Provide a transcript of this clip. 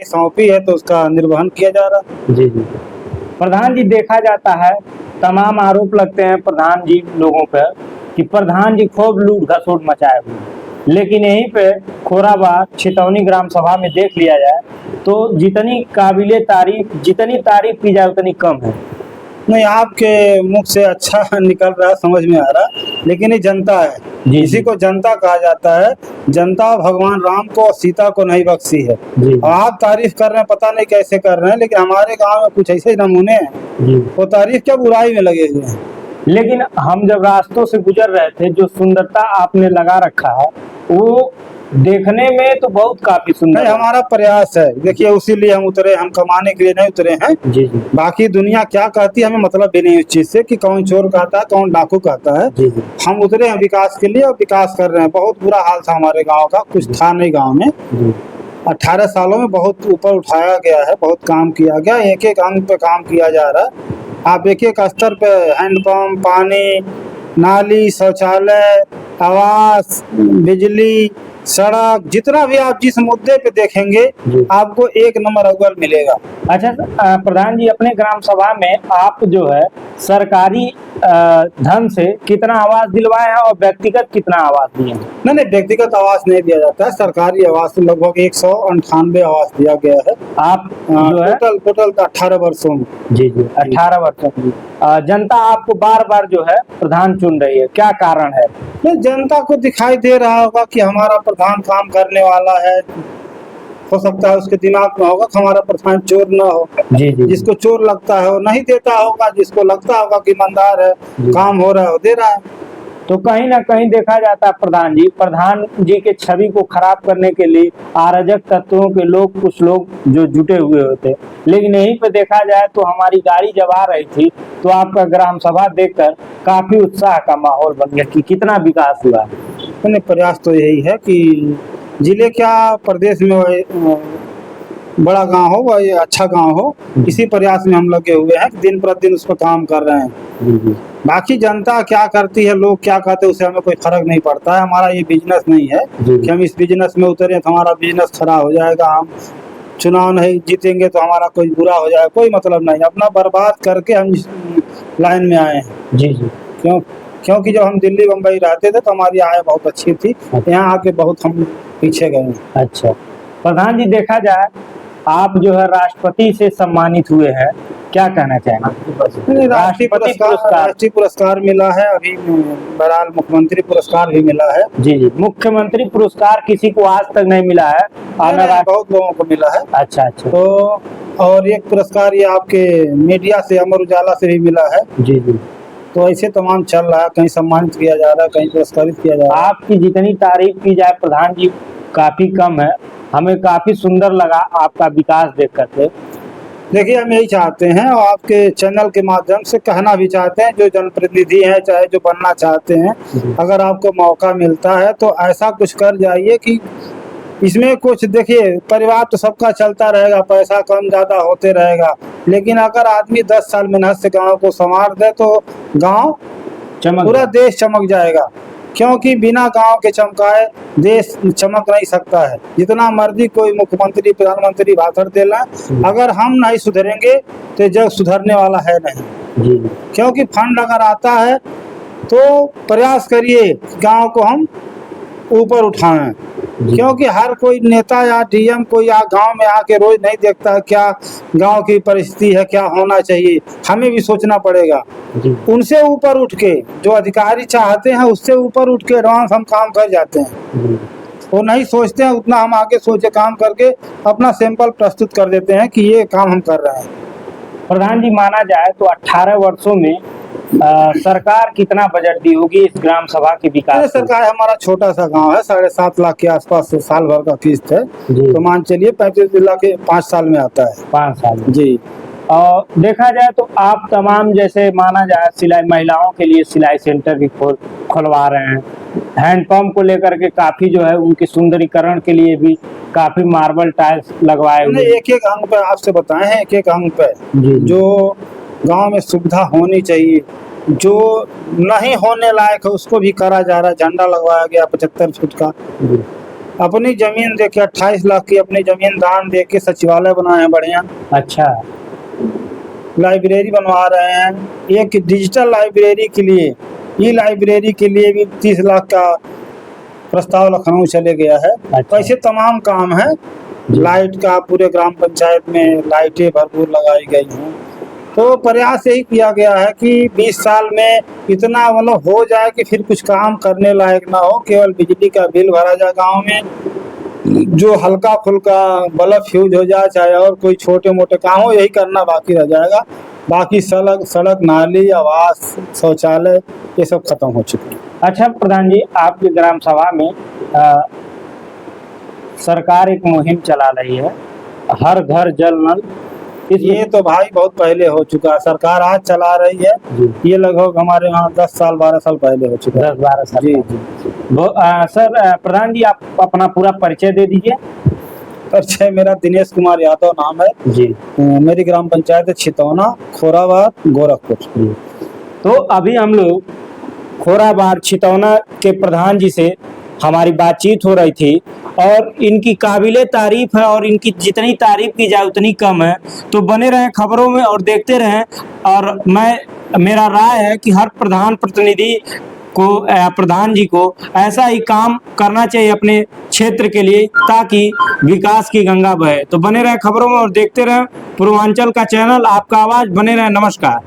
सौंपी है तो उसका निर्वहन किया जा रहा है। जी जी। प्रधान जी, देखा जाता है, तमाम आरोप लगते हैं प्रधान जी लोगों पर कि प्रधान जी खूब लूट घसोट मचाए हुए हैं। लेकिन यहीं पे खोराबाद छितौनी ग्राम सभा में देख लिया जाए तो जितनी काबिले तारीफ, जितनी तारीफ की जाए उतनी कम है। नहीं, आपके मुख से अच्छा निकल रहा, समझ में आ रहा, लेकिन ये जनता है, जी इसी जी को जनता कहा जाता है। जनता भगवान राम को और सीता को नहीं बख्शी है। जी और आप तारीफ कर रहे हैं, पता नहीं कैसे कर रहे हैं, लेकिन हमारे गांव में कुछ ऐसे नमूने हैं, जी। वो तारीफ क्या बुराई में लगे हुए हैं। लेकिन हम जब रास्तों से गुजर रहे थे, जो सुंदरता आपने लगा रखा है वो देखने में तो बहुत काफी सुंदर नहीं, है। हमारा प्रयास है, देखिए उसी लिए हम उतरे, हम कमाने के लिए नहीं उतरे हैं। जी जी बाकी दुनिया क्या कहती है हमें मतलब भी नहीं उस चीज से कि कौन चोर कहता है कौन डाकू कहता है। जी जी हम उतरे हैं विकास के लिए और विकास कर रहे हैं। बहुत बुरा हाल था हमारे गांव का, कुछ था नहीं गांव में। जी 18 सालों में बहुत ऊपर उठाया गया है, बहुत काम किया गया, एक एक अंग पे काम किया जा रहा है। आप एक एक स्तर पे हैंडपंप, पानी, नाली, शौचालय, आवास, बिजली, सड़क, जितना भी आप जिस मुद्दे पे देखेंगे जी। आपको एक नंबर अव्वल मिलेगा। अच्छा प्रधान जी, अपने ग्राम सभा में आप जो है सरकारी धन से कितना आवास दिलवाए हैं और व्यक्तिगत कितना आवास दिए हैं? नहीं, व्यक्तिगत आवास नहीं दिया जाता है, सरकारी आवास लगभग 198 आवास दिया गया है। आप जो है टोटल 18 वर्षों में। जी जी 18 वर्षों की जनता आपको बार बार जो है प्रधान चुन रही है, क्या कारण है? नहीं, जनता को दिखाई दे रहा होगा कि हमारा प्रधान काम करने वाला है। हो सकता है उसके दिमाग में होगा कि हमारा प्रधान चोर ना हो। जी जी जिसको चोर लगता है वो नहीं देता होगा, जिसको लगता होगा कि ईमानदार है, काम हो रहा है, वो दे रहा है। तो कहीं ना कहीं देखा जाता है प्रधान जी के छवि को खराब करने के लिए अराजक तत्वों के लोग, कुछ लोग जो जुटे हुए होते। लेकिन यहीं पे देखा जाए तो हमारी गाड़ी जब आ रही थी तो आपका ग्राम सभा देखकर काफी उत्साह का माहौल बन गया कि कितना विकास हुआ। मैंने प्रयास तो यही है कि जिले क्या प्रदेश में बड़ा गांव हो, वह अच्छा गांव हो, इसी प्रयास में हम लगे हुए हैं। दिन प्रतिदिन उस पर काम कर रहे हैं। बाकी जनता क्या करती है, लोग क्या कहते हैं, उससे हमें कोई फर्क नहीं पड़ता है। हमारा ये बिजनेस नहीं है कि हम इस बिजनेस में उतरे तो हमारा बिजनेस खराब हो जाएगा, हम चुनाव नहीं जीतेंगे तो हमारा कोई बुरा हो जाएगा, कोई मतलब नहीं। अपना बर्बाद करके हम इस लाइन में आए हैं। जी जी। क्योंकि जब हम दिल्ली बम्बई रहते थे तो हमारी आय बहुत अच्छी थी, यहाँ आके बहुत हम पीछे गए। अच्छा प्रधान जी, देखा जाए आप जो है राष्ट्रपति से सम्मानित हुए हैं, क्या कहना चाहेंगे? राष्ट्रीय पुरस्कार मिला है, अभी बहरहाल मुख्यमंत्री पुरस्कार भी मिला है। जी जी। मुख्यमंत्री पुरस्कार किसी को आज तक नहीं मिला है, बहुत लोगों को मिला है। अच्छा अच्छा। तो और एक पुरस्कार ये आपके मीडिया से, अमर उजाला से भी मिला है। जी जी। तो ऐसे तमाम चल रहा है, कहीं सम्मानित किया जा रहा है, कहीं पुरस्कारित किया जा रहा है। आपकी जितनी तारीफ की जाए प्रधान जी काफी कम है। हमें काफी सुंदर लगा आपका विकास देख करके। देखिए, हम यही चाहते हैं और आपके चैनल के माध्यम से कहना भी चाहते हैं, जो जनप्रतिनिधि हैं चाहे जो बनना चाहते हैं, अगर आपको मौका मिलता है तो ऐसा कुछ कर जाइए कि इसमें कुछ, देखिए परिवार तो सबका चलता रहेगा, पैसा कम ज्यादा होते रहेगा, लेकिन अगर आदमी 10 साल मेहनत से गांव को संवार दे तो गांव पूरा देश चमक जाएगा। क्योंकि बिना गांव के चमकाए देश चमक नहीं सकता है। जितना मर्जी कोई मुख्यमंत्री प्रधानमंत्री भाषण दे लें, अगर हम नहीं सुधरेंगे तो जग सुधरने वाला है नहीं। क्योंकि फंड अगर आता है तो प्रयास करिए गांव को हम ऊपर उठाएं। क्योंकि हर कोई नेता या डीएम कोई गांव में आके रोज नहीं देखता क्या गांव की परिस्थिति है, क्या होना चाहिए। हमें भी सोचना पड़ेगा। उनसे ऊपर उठ के जो अधिकारी चाहते हैं उससे ऊपर उठ के एडवांस हम काम कर जाते हैं। वो नहीं सोचते हैं उतना, हम आगे सोचे काम करके अपना सैंपल प्रस्तुत कर देते हैं कि ये काम हम कर रहे हैं। प्रधान जी, माना जाए तो 18 वर्षों में सरकार कितना बजट दी होगी इस ग्राम सभा के विकास? सरकार, हमारा छोटा सा गांव है, 7.5 लाख के आसपास साल भर का किस्त है, तो मान चलिए 35 लाख के 5 साल में आता है। 5 साल जी। और देखा जाए तो आप तमाम, जैसे माना जाए सिलाई, महिलाओं के लिए सिलाई सेंटर भी खुलवा रहे हैं। हैंडपंप को लेकर के काफी जो है उनके सुंदरीकरण के लिए भी काफी मार्बल टाइल्स लगवाए हुए। एक एक अंग पे आपसे बताए हैं, एक एक अंग पे जो गांव में सुविधा होनी चाहिए, जो नहीं होने लायक है उसको भी करा जा रहा है। झंडा लगवाया गया 75 फुट का। अपनी जमीन देके 28 लाख की अपनी जमीन दान दे के सचिवालय बनाए हैं बढ़िया, अच्छा। लाइब्रेरी बनवा रहे हैं। एक डिजिटल लाइब्रेरी के लिए, ई लाइब्रेरी के लिए भी 30 लाख का प्रस्ताव लखनऊ चले गया है। अच्छा। ऐसे तमाम काम है। लाइट का पूरे ग्राम पंचायत में लाइटें भरपूर लगाई गई हैं। तो प्रयास यही किया गया है कि 20 साल में इतना मतलब हो जाए कि फिर कुछ काम करने लायक ना हो, केवल बिजली का बिल भरा जाए गांव में, जो हल्का फुल्का बल्ब फ्यूज हो जाए, चाहे और कोई छोटे मोटे काम हो, यही करना बाकी रह जाएगा। बाकी सड़क नाली, आवास, शौचालय, ये सब खत्म हो चुके हैं। अच्छा प्रधान जी, आपकी ग्राम सभा में सरकार एक मुहिम चला रही है, हर घर जल नल। ये तो भाई बहुत पहले हो चुका है, सरकार आज चला रही है। ये लगभग हमारे यहाँ 10 साल 12 साल पहले हो चुका है। 10-12 साल। जी। सर प्रधान जी, आप अपना पूरा परिचय दे दीजिए। परिचय मेरा दिनेश कुमार यादव नाम है जी। मेरी ग्राम पंचायत है छितौना, खोराबाद, गोरखपुर। तो अभी हम लोग खोराबाद छितौना के प्रधान जी से हमारी बातचीत हो रही थी, और इनकी काबिले तारीफ है, और इनकी जितनी तारीफ की जाए उतनी कम है। तो बने रहें खबरों में और देखते रहें। और मेरा राय है कि हर प्रधान प्रतिनिधि को, प्रधान जी को ऐसा ही काम करना चाहिए अपने क्षेत्र के लिए, ताकि विकास की गंगा बहे। तो बने रहें खबरों में और देखते रहें पूर्वांचल का चैनल, आपका आवाज। बने रहें। नमस्कार।